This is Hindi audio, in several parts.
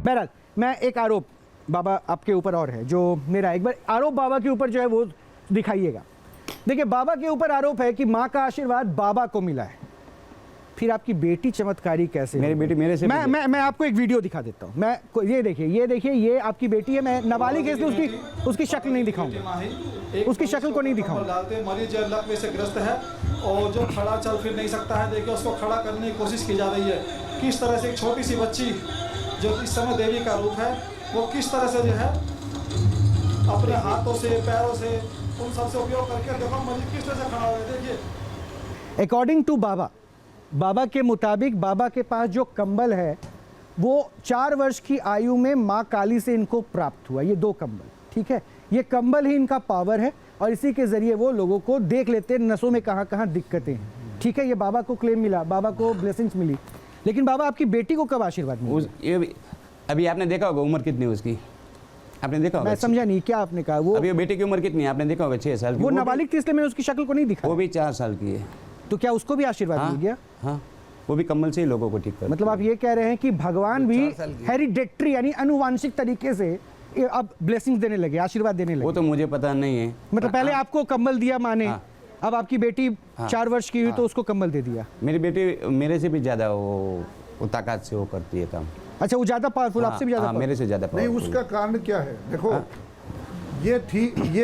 बहरहाल मैं एक आरोप बाबा आपके ऊपर और है जो मेरा, एक बार आरोप बाबा के ऊपर जो है वो दिखाइएगा। देखिए बाबा के ऊपर आरोप है कि माँ का आशीर्वाद बाबा को मिला है, फिर आपकी बेटी चमत्कारी कैसे? मेरी बेटी मेरे से मैं आपको एक वीडियो दिखा देता हूँ। मैं ये देखिए ये आपकी बेटी है। मैं नाबालिग है इसलिए उसकी शक्ल नहीं दिखाऊंगा, उसकी शक्ल को नहीं दिखाऊंगा। मरीज लकवे से ग्रस्त है और जो खड़ा चल फिर नहीं सकता है, देखिए उसको खड़ा करने की कोशिश की जा रही है। किस तरह से एक छोटी सी बच्ची जो इस समय देवी का रूप है वो किस तरह से जो है अपने हाथों से पैरों से उन सबसे उपयोग करके देखो मरीज किस तरह से खड़ा हो रहा है। देखिए अकॉर्डिंग टू बाबा के मुताबिक बाबा के पास जो कंबल है वो 4 वर्ष की आयु में माँ काली से इनको प्राप्त हुआ। ये 2 कंबल, ठीक है, ये कंबल ही इनका पावर है और इसी के जरिए वो लोगों को देख लेते हैं नसों में कहाँ कहाँ दिक्कतें हैं, ठीक है। ये बाबा को क्लेम मिला, बाबा को ब्लेसिंग्स मिली, लेकिन बाबा आपकी बेटी को कब आशीर्वाद मिला? अभी आपने देखा होगा उम्र कितनी है उसकी, आपने देखा होगा? मैं समझा नहीं, क्या आपने कहा? वो अभी बेटी की उम्र कितनी है आपने देखा होगा? 6 साल की। वो नाबालिग थी इसलिए मैंने उसकी शक्ल को नहीं दिखा। वो भी 4 साल की है। तो क्या उसको भी आशीर्वाद मिल गया? हाँ, वो भी कम्बल से ही लोगों को ठीक कर। मतलब आप ये कह रहे हैं कि भगवान भी हेरिडेटरी यानी अनुवांशिक तरीके से अब ब्लेसिंग्स देने लगे, आशीर्वाद देने लगे? वो तो मुझे पता नहीं है। मतलब पहले आपको कंबल दिया माँ ने, अब आपकी बेटी 4 वर्ष की हुई तो उसको कंबल दे दिया। मेरी बेटी मेरे से भी ज्यादा वो ताकत से वो करती है काम। अच्छा, वो ज्यादा पावरफुल आपसे भी ज्यादा? मेरे से ज्यादा नहीं, उसका कारण क्या है? देखो ये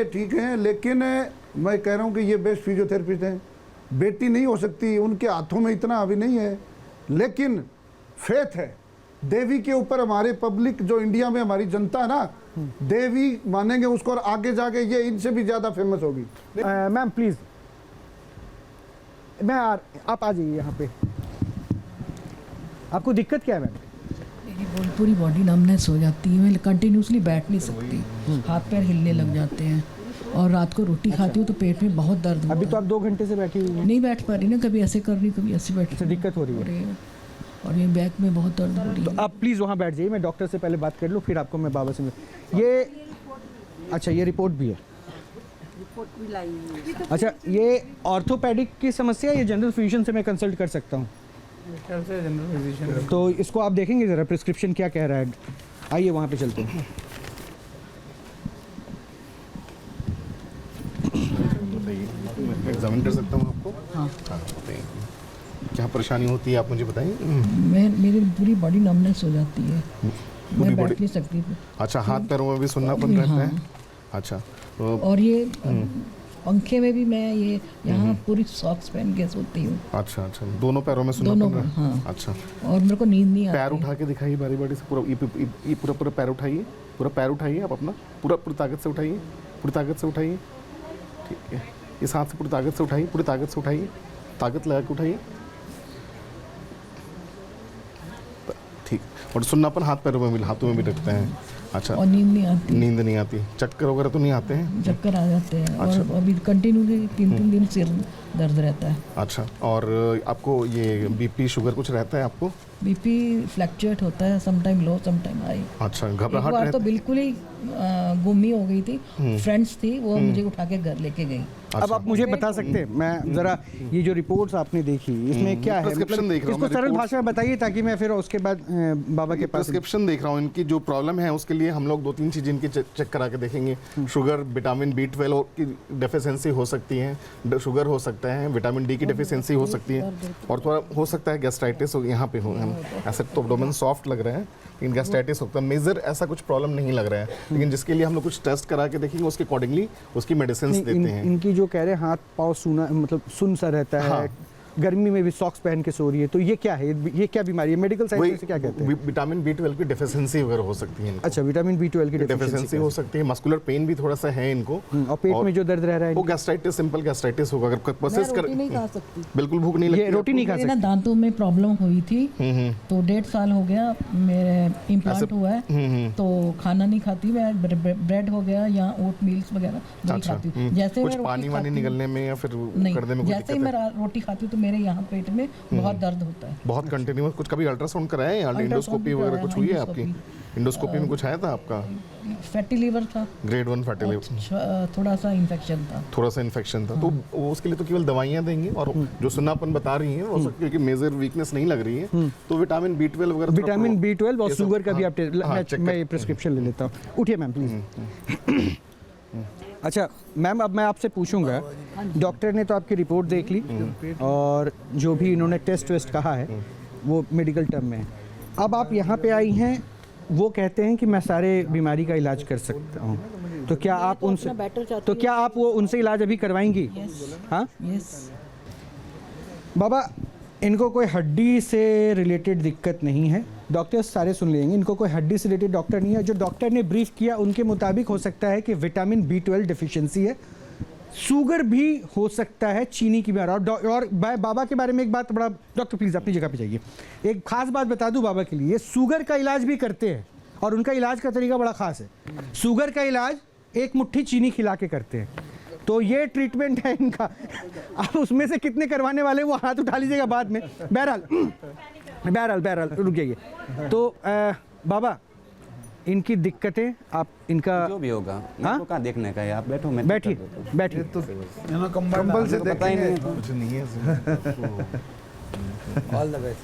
ठीक है, लेकिन मैं कह रहा हूँ कि ये बेस्ट फिजियोथेरेपिस्ट हैं। बेटी नहीं हो सकती, उनके हाथों में इतना अभी नहीं है, लेकिन फेथ है देवी के ऊपर। हमारे पब्लिक जो इंडिया में हमारी जनता है ना, देवी मानेंगे उसको और आगे जाके ये इनसे भी ज्यादा फेमस होगी। मैम प्लीज आप आ जाइए यहाँ पे। आपको दिक्कत क्या है मैम? मेरी पूरी बॉडी नमनेस हो जाती है, मैं कंटिन्यूसली बैठ नहीं सकती, हाथ पैर हिलने लग जाते हैं और रात को रोटी खाती हूँ तो पेट में बहुत दर्द होता है। अभी तो आप 2 घंटे से बैठी हुई हैं। नहीं बैठ पा रही ना, कभी ऐसे कर रही कभी ऐसे बैठ रही, दिक्कत हो रही है और ये बैक में बहुत दर्द हो रही है। तो आप प्लीज़ वहाँ बैठ जाइए, मैं डॉक्टर से पहले बात कर लूँ फिर आपको मैं बाबा से मिल। ये अच्छा, ये रिपोर्ट भी है? रिपोर्ट भी लाई है। अच्छा, ये ऑर्थोपेडिक की समस्या है, ये जनरल फिजिशियन से मैं कंसल्ट कर सकता हूँ? General physician. तो इसको आप देखेंगे ज़रा प्रिस्क्रिप्शन क्या कह रहा है। आइए वहाँ पे चलते हैं। एग्जामिन कर सकता हूँ आपको? हाँ। बताइए क्या परेशानी होती है, आप मुझे बताइए। मेरी पूरी बॉडी नमनेस हो जाती है, मैं बैठ नहीं सकती। अच्छा, हाथ पैरों में भी सुन्नापन रहता है? अच्छा, तो और ये पंखे में भी मैं ये यहाँ पूरी सॉक्स पहन के सोती हूँ। अच्छा, दोनों पैरों में सुन्नापन है? हाँ। अच्छा, और मेरे को नींद नहीं आती। पैर उठा के दिखाइए बारी बारी से, पूरा पैर उठाइए, पूरा पैर उठाइए आप अपना, पूरी ताकत से उठाइए, पूरी ताकत से उठाइए। ठीक है, इस हाथ से पूरी ताकत से उठाइए, पूरी ताकत से उठाइए, ताकत लगा के उठाइए। ठीक, और सुन्नापन हाथ पैरों में भी, हाथों में भी रखते हैं? अच्छा, और नींद नहीं आती? नींद नहीं आती, चक्कर वगैरह तो नहीं आते हैं? चक्कर आ जाते हैं। अच्छा। और अभी कंटिन्यू 3 दिन सिर दर्द रहता है। अच्छा, और आपको ये बीपी शुगर कुछ रहता है आपको? बीपी फ्लक्चुएट होता है, समटाइम लो समटाइम हाई। अच्छा, एक घबराहट बार तो बिल्कुल ही गुम ही हो गई थी, फ्रेंड्स थी वो मुझे उठा के घर लेके गई। अब आप मुझे बता सकते हैं, मैं जरा ये जो रिपोर्ट्स आपने देखी इसमें क्या है, मतलब इसको सरल भाषा में बताइए ताकि मैं फिर उसके बाद बाबा के पास। प्रिस्क्रिप्शन देख रहा हूँ, इनकी जो प्रॉब्लम है उसके लिए हम लोग 2-3 चीज़ इनकी चेक करा के देखेंगे। शुगर, विटामिन B12 की डेफिशिएंसी हो सकती है, शुगर हो सकता है, विटामिन D की डेफिशिएंसी हो सकती है, और थोड़ा हो सकता है गैस्ट्राइटिस यहाँ पे हो। ऐसे तो एब्डोमेन सॉफ्ट लग रहा है लेकिन गैस्ट्राइटिस होता है। मेजर ऐसा कुछ प्रॉब्लम नहीं लग रहा है, लेकिन जिसके लिए हम लोग कुछ टेस्ट करा के देखेंगे, उसके अकॉर्डिंगली उसकी मेडिसिन देते हैं। इनकी जो कह रहे हैं हाथ पाँव सूना, मतलब सुन सा रहता है। हाँ। गर्मी में भी सॉक्स पहन के सो रही है, तो ये क्या है, ये क्या बीमारी है? मेडिकल साइंस में से क्या कहते हैं? विटामिन B12 की डेफिशिएंसी वगैरह हो सकती है। अच्छा, विटामिन B12 की डेफिशिएंसी हो सकती है। मस्कुलर पेन भी थोड़ा सा है इनको, और पेट में जो दर्द रह रहा है वो गैस्ट्राइटिस, सिंपल गैस्ट्राइटिस होगा। अगर प्रोसेस कर नहीं खा सकती, बिल्कुल भूख नहीं लगती, रोटी नहीं खा सकती। दांतों में प्रॉब्लम हुई थी तो 1.5 साल हो गया मेरे इम्प्लांट हुआ है, तो खाना नहीं खाती मैं, ब्रेड हो गया या ओट मील्स वगैरह नहीं खाती हूँ। जैसे कुछ पानी वानी निकलने में या फिर करने में, जैसे ही मैं रोटी खाती हूँ तो मेरे यहाँ पेट में बहुत दर्द होता है। बहुत कंटिन्यूअस। कुछ कभी अल्ट्रासाउंड कराया या एंडोस्कोपी वगैरह कुछ हुई है आपकी? इंडोस्कोपी में कुछ आया था आपका? फैटी लीवर था, ग्रेड 1 फैटी लिवर, थोड़ा सा इन्फेक्शन था। थोड़ा सा इन्फेक्शन था, तो वो उसके लिए तो केवल दवाइयाँ देंगे। और जो सुन्नापन बता रही हैं हो सकता है कि मेजर वीकनेस नहीं लग रही है, तो विटामिन B12 वगैरह, विटामिन B12 और शुगर का भी आप check मैं ये प्रिस्क्रिप्शन ले लेता हूँ। उठिए मैम प्लीज। अच्छा मैम, अब मैं आपसे पूछूंगा, डॉक्टर ने तो आपकी रिपोर्ट देख ली और जो भी इन्होंने टेस्ट वेस्ट कहा है वो मेडिकल टर्म में है। अब आप यहाँ पे आई हैं, वो कहते हैं कि मैं सारे बीमारी का इलाज कर सकता हूँ, तो क्या आप वो उनसे इलाज अभी करवाएंगी? हाँ यस। बाबा, इनको कोई हड्डी से रिलेटेड दिक्कत नहीं है, डॉक्टर सारे सुन लेंगे, इनको कोई हड्डी से रिलेटेड डॉक्टर नहीं है। जो डॉक्टर ने ब्रीफ किया उनके मुताबिक हो सकता है कि विटामिन B12 डिफिशिएंसी है, शुगर भी हो सकता है, चीनी की बीमारी। और बाबा के बारे में एक बात बड़ा, डॉक्टर प्लीज़ अपनी जगह पे जाइए, एक खास बात बता दूं बाबा के लिए, शुगर का इलाज भी करते हैं और उनका इलाज का तरीका बड़ा खास है। शुगर का इलाज एक मुट्ठी चीनी खिला के करते हैं, तो ये ट्रीटमेंट है इनका। आप उसमें से कितने करवाने वाले वो हाथ उठा लीजिएगा बाद में। बहरहाल रुक जाइए। तो बाबा, इनकी दिक्कतें आप इनका जो भी होगा आपको कहाँ देखने का है, आप बैठो, मैं बैठिए बैठिए। कंबल से पता ही नहीं कुछ नहीं है। All the best.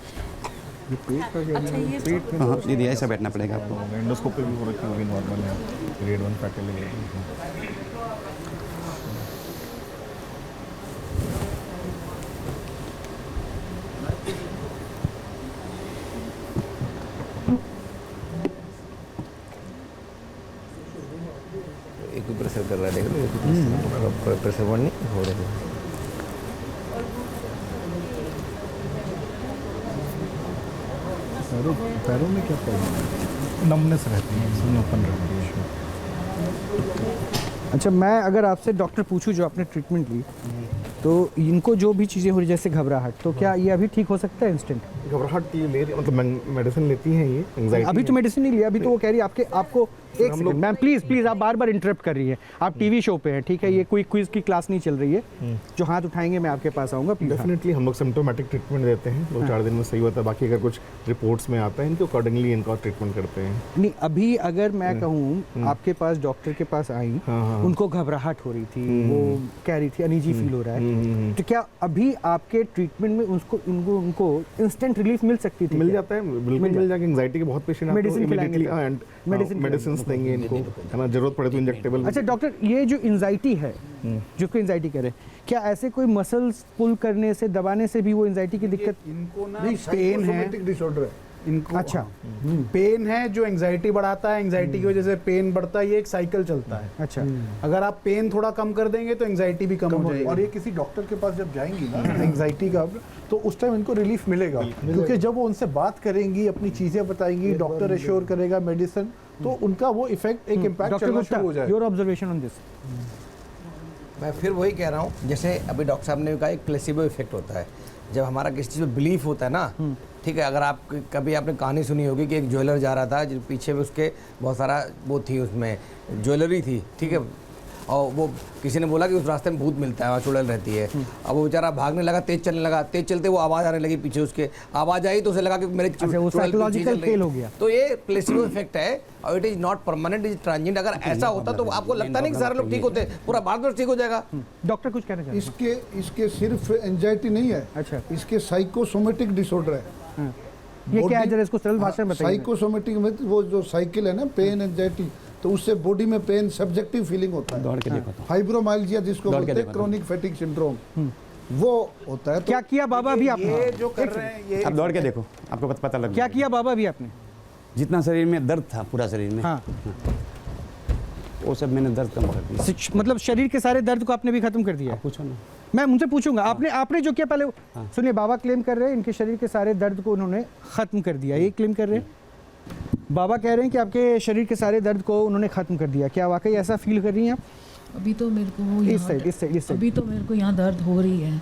हाँ दीदी, ऐसा बैठना पड़ेगा आपको। इंडोस्कोपी भी हो रखी है, वो भी नॉर्मल है, ग्रेड 1 फैटी लिवर। एक भी प्रेशर कर रहा है, देख लो, प्रेशर बढ़ नहीं हो रहा है। पैरों में क्या प्रॉब्लम है? नमनेस रहती है, सुन्नापन रहती है। अच्छा, मैं अगर आपसे डॉक्टर पूछूं जो आपने ट्रीटमेंट ली, तो इनको जो भी चीज़ें हो रही जैसे घबराहट, तो क्या ये अभी ठीक हो सकता है इंस्टेंट? घबराहट की ले रही, मतलब मेडिसिन लेती हैं ये एंजाइटी? अभी तो मेडिसिन नहीं लिया, अभी तो वो कह रही है आपको एक सेकंड मैम, प्लीज आप बार बार इंटरप्ट कर रही है। आप टीवी शो पे हैं, ठीक है, ये कोई क्विज की क्लास नहीं चल रही है। जो हाथ उठाएंगे मैं आपके पास आऊंगा, प्लीज। डेफिनेटली हम लोग सिम्टोमेटिक ट्रीटमेंट देते हैं, 2-4 दिन में सही होता है। बाकी अगर कुछ रिपोर्ट्स में आता है इनके अकॉर्डिंगली इनका ट्रीटमेंट करते हैं। नहीं, अभी अगर मैं कहूँ आपके पास डॉक्टर के पास आई, उनको घबराहट हो रही थी, वो कह रही थी अनईजी फील हो रहा है, तो क्या अभी आपके ट्रीटमेंट में उनको इंस्टेंट रिलीफ मिल सकती थी? मिल जाता है, बिल्कुल मिल जाएगा। एंजाइटी के बहुत पेशेंट आते हैं, मेडिसिन मेडिसिन देंगे इनको, है ना, जरूरत पड़े तो इंजेक्टेबल। अच्छा डॉक्टर, ये जो एंजाइटी है, जिसको एंजाइटी कह रहे हैं, क्या ऐसे कोई मसल्स पुल करने से, दबाने से भी वो एंजाइटी की दिक्कत? इनको ना नहीं, पेन है, साइकोसोमेटिक डिसऑर्डर है इनको। अच्छा, पेन है जो एंजाइटी बढ़ाता है, एंजाइटी की वजह से पेन बढ़ता है, ये एक साइकिल चलता है। अच्छा, अगर आप पेन थोड़ा कम कर देंगे तो एंजाइटी भी कम हो जाएगी। और ये किसी डॉक्टर के पास जब जाएंगी ना एंजाइटी का, तो उस टाइम इनको रिलीफ मिलेगा, क्योंकि जब वो उनसे बात करेंगी, अपनी चीजें बताएंगी, डॉक्टर एश्योर करेगा मेडिसिन, तो उनका वो इफेक्ट, एक इम्पैक्ट डॉक्टर चलना गुप्ता, शुरू हो जाएगा। Your observation on this? मैं फिर वही कह रहा हूँ, जैसे अभी डॉक्टर साहब ने कहा, एक प्लेसिबो इफेक्ट होता है। जब हमारा किसी चीज़ में बिलीफ होता है ना, ठीक है, अगर आप कभी आपने कहानी सुनी होगी कि एक ज्वेलर जा रहा था, जो पीछे में उसके बहुत सारा वो थी, उसमें ज्वेलरी थी, ठीक है, और वो किसी ने बोला कि उस रास्ते में भूत मिलता है, वहाँ चुड़ैल रहती है। अब वो बेचारा भागने लगा, तेज चलने लगा, तेज चलते वो आवाज़ आने लगी पीछे उसके, आवाज़ आई तो उसे लगा कि मेरे वो साइकोलॉजिकल फेल हो गया। तो ये प्लेसिबो इफेक्ट है, और it is not permanent, is transient. अगर ऐसा होता तो आपको लगता नहीं कि सारे लोग ठीक होते, पूरा भारत ठीक हो जाएगा। डॉक्टर कुछ कहना चाहते हैं? इसके सिर्फ एंजाइटी नहीं है, अच्छा, इसके साइकोसोमेटिक डिसऑर्डर है। ये क्या है, जरा इसको सरल भाषा में बताइए। साइकोसोमेटिक में वो जो साइकिल है ना, पेन एंजाइटी, तो उससे बॉडी में पेन, सब्जेक्टिव फीलिंग होता है। दौड़ के देखो तो। फाइब्रोमाइल्जिया जिसको बोलते हैं, क्रोनिक फैटिग सिंड्रोम, वो होता है। क्या किया बाबा अभी आपने? ये जो कर रहे हैं, ये आप दौड़ के देखो, आपको पता लग क्या किया बाबा अभी आपने? जितना शरीर में दर्द था, पूरा शरीर में, हाँ, वो सब मैंने दर्द कम कर दिया। मतलब शरीर के सारे दर्द को आपने भी खत्म कर दिया? पूछो ना, मैं उनसे पूछूंगा, आपने जो किया पहले सुनिए। बाबा क्लेम कर रहे हैं इनके शरीर के सारे दर्द को उन्होंने खत्म कर दिया, ये क्लेम कर रहे हैं। बाबा कह रहे हैं कि आपके शरीर के सारे दर्द को उन्होंने खत्म कर दिया। क्या वाकई ऐसा फील कर रही हैं आप? अभी तो मेरे को इस साइड अभी तो मेरे को यहाँ दर्द हो रही है।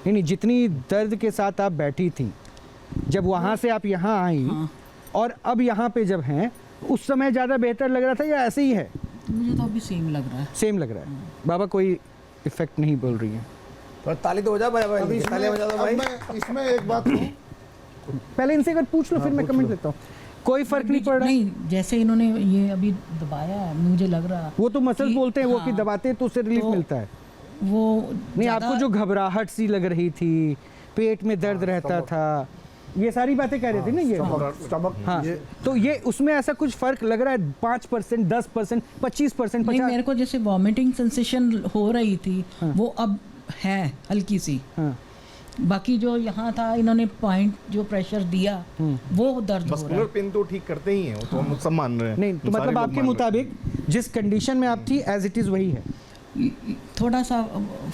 नहीं, जितनी दर्द के साथ आप बैठी थी, जब वहाँ से आप यहाँ आई, और अब यहाँ पे जब हैं, उस समय ज़्यादा बेहतर लग रहा था या ऐसे ही है? मुझे तो अभी सेम लग रहा है। सेम लग रहा है। बाबा कोई इफेक्ट नहीं बोल रही है? तो ताली तो हो जा भाई, अब ताली बजा दो भाई। इसमें एक बात कहूं, पहले इनसे अगर पूछ लो, फिर मैं कमेंट देता हूँ। कोई फर्क नहीं पड़ रहा? नहीं, जैसे इन्होंने ये अभी दबाया है, मुझे लग रहा वो तो मसल्स कि- बोलते हैं वो कि हाँ, दबाते हैं तो उससे रिलीफ तो मिलता है। वो नहीं, ज़्यादा- आपको जो घबराहट सी लग रही थी, पेट में दर्द रहता था, ये सारी बातें कह रहे थे ना ये। स्टमक हाँ, तो ये उसमें ऐसा कुछ फर्क लग रहा है? 5%, 10%, 25%, नहीं, 50? मेरे को जैसे वॉमिटिंग सेंसेशन हो रही थी वो अब है हल्की सी। हाँ। बाकी जो यहाँ था इन्होंने पॉइंट जो प्रेशर दिया वो दर्द हो रहा मस्कुलर पेन तो ठीक करते ही हैं, वो तो हम सब मान रहे हैं। नहीं, तो सारे मतलब लोग आपके मान रहे हैं। मुताबिक जिस कंडीशन में आप थी एज इट इज वही है? है। थोड़ा सा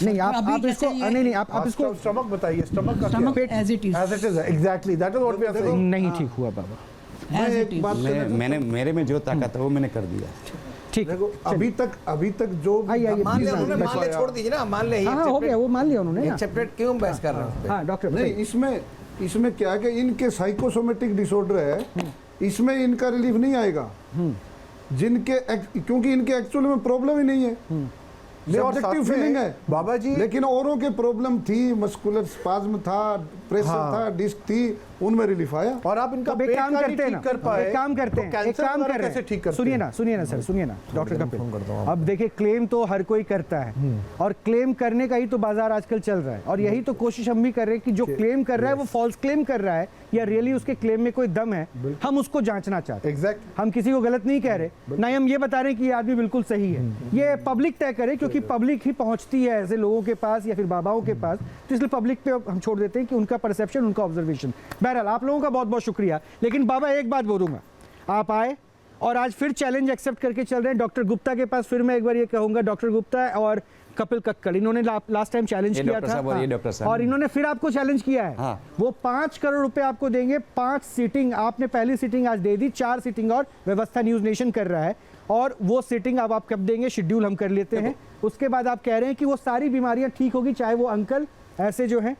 नहीं, आप इसको नहीं, आप इसको स्टमक बताइए, स्टमक का stomach as it is as it is exactly that is what we are saying. नहीं ठीक हुआ बाबा। मैं एक बात मैंने मेरे में जो ताकत है वो मैंने कर दिया। ठीक, देखो अभी तक जो आइए, मान ले please, उन्होंने, please। मान ले, छोड़ दीजिए ना, मान ले हाँ हो गया, वो मान लिया उन्होंने ना। एक्सेप्टेड, क्यों बहस कर रहे हैं उस पे? हाँ डॉक्टर नहीं, बताइए। इसमें क्या है कि इनके साइकोसोमेटिक डिसऑर्डर है, इसमें इनका रिलीफ नहीं आएगा जिनके क्योंकि इनके एक्चुअल में प्रॉब्लम ही नहीं है, सब्जेक्टिव फीलिंग है बाबा जी, लेकिन औरों के प्रॉब्लम थी, मस्कुलर स्पाज्म था, प्रेशर हाँ। था, डिस्क थी, उनमें रिलीफ आया। और आप इनका अब एक पेट काम का करते हैं नहीं ना, ठीक कर पाए, एक काम करते तो हैं, कैंसर एक काम वगैरह कर रहे कैसे ठीक हैं। करते सुनिए हैं? ना सर, सुनिए ना डॉक्टर कपिल। अब देखिए, क्लेम तो हर कोई करता है और क्लेम करने का ही तो बाजार आजकल चल रहा है, और यही तो कोशिश हम भी कर रहे हैं कि जो क्लेम कर रहा है वो फॉल्स क्लेम कर रहा है या रियली उसके क्लेम में कोई दम है, हम उसको जांचना चाहते हैं। एग्जैक्ट, हम किसी को गलत नहीं कह रहे, ना ही हम ये बता रहे हैं कि ये आदमी बिल्कुल सही है। ये पब्लिक तय करे, क्योंकि पब्लिक ही पहुंचती है ऐसे लोगों के पास या फिर बाबाओं के पास, तो इसलिए पब्लिक पे हम छोड़ देते हैं कि उनका परसेप्शन, उनका ऑब्जर्वेशन। बहरहाल आप लोगों का बहुत बहुत शुक्रिया। लेकिन बाबा एक बात बोलूंगा, आप आए और आज फिर चैलेंज एक्सेप्ट करके चल रहे हैं। डॉक्टर गुप्ता के पास फिर मैं एक बार ये कहूंगा, डॉक्टर गुप्ता और कपिल कक्कड़, इन्होंने लास्ट टाइम चैलेंज ये किया डॉक्टर था। साहब और ये डॉक्टर साहब। और इन्होंने फिर आपको चैलेंज किया है। हाँ। वो 5 करोड़ रुपए आपको देंगे, 5 सीटिंग आपने पहली सीटिंग आज दे दी, 4 सीटिंग और व्यवस्था न्यूज नेशन कर रहा है, और वो सीटिंग अब आप कब देंगे, शेड्यूल हम कर लेते हैं। उसके बाद आप कह रहे हैं कि वो सारी बीमारियां ठीक होगी, चाहे वो अंकल ऐसे जो हैं,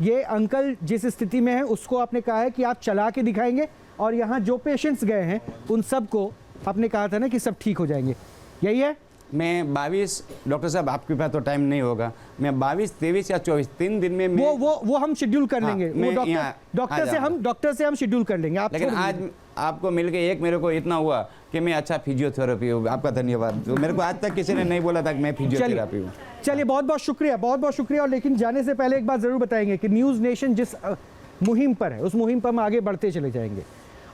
ये अंकल जिस स्थिति में है उसको आपने कहा है कि आप चला के दिखाएंगे, और यहाँ जो पेशेंट्स गए हैं उन सबको आपने कहा था ना कि सब ठीक हो जाएंगे, यही है? मैं 22, डॉक्टर साहब आपके पास तो टाइम नहीं होगा, मैं 22, 23 या 24 3 दिन में मैं, वो हम शेड्यूल कर हाँ, लेंगे। मैं वो यहाँ डॉक्टर से हम शेड्यूल कर लेंगे। आप लेकिन छोड़ आज दीजिए। आपको मिलके एक मेरे को इतना हुआ कि मैं अच्छा फिजियोथेरेपी हूँ, आपका धन्यवाद। तो मेरे को आज तक किसी ने नहीं बोला था कि मैं फिजियोथेरेपी हूँ। चलिए बहुत बहुत शुक्रिया, बहुत बहुत शुक्रिया। और लेकिन जाने से पहले एक बात जरूर बताएंगे कि न्यूज़ नेशन जिस मुहिम पर है, उस मुहिम पर हम आगे बढ़ते चले जाएंगे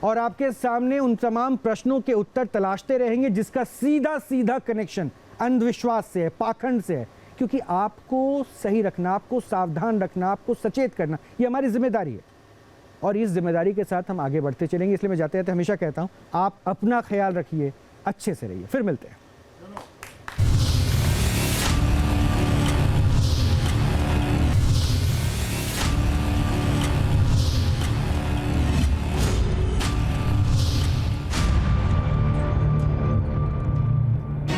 और आपके सामने उन तमाम प्रश्नों के उत्तर तलाशते रहेंगे जिसका सीधा सीधा कनेक्शन अंधविश्वास से है, पाखंड से है। क्योंकि आपको सही रखना, आपको सावधान रखना, आपको सचेत करना, ये हमारी जिम्मेदारी है, और इस जिम्मेदारी के साथ हम आगे बढ़ते चलेंगे। इसलिए मैं जाते जाते हमेशा कहता हूँ, आप अपना ख्याल रखिए, अच्छे से रहिए। फिर मिलते हैं।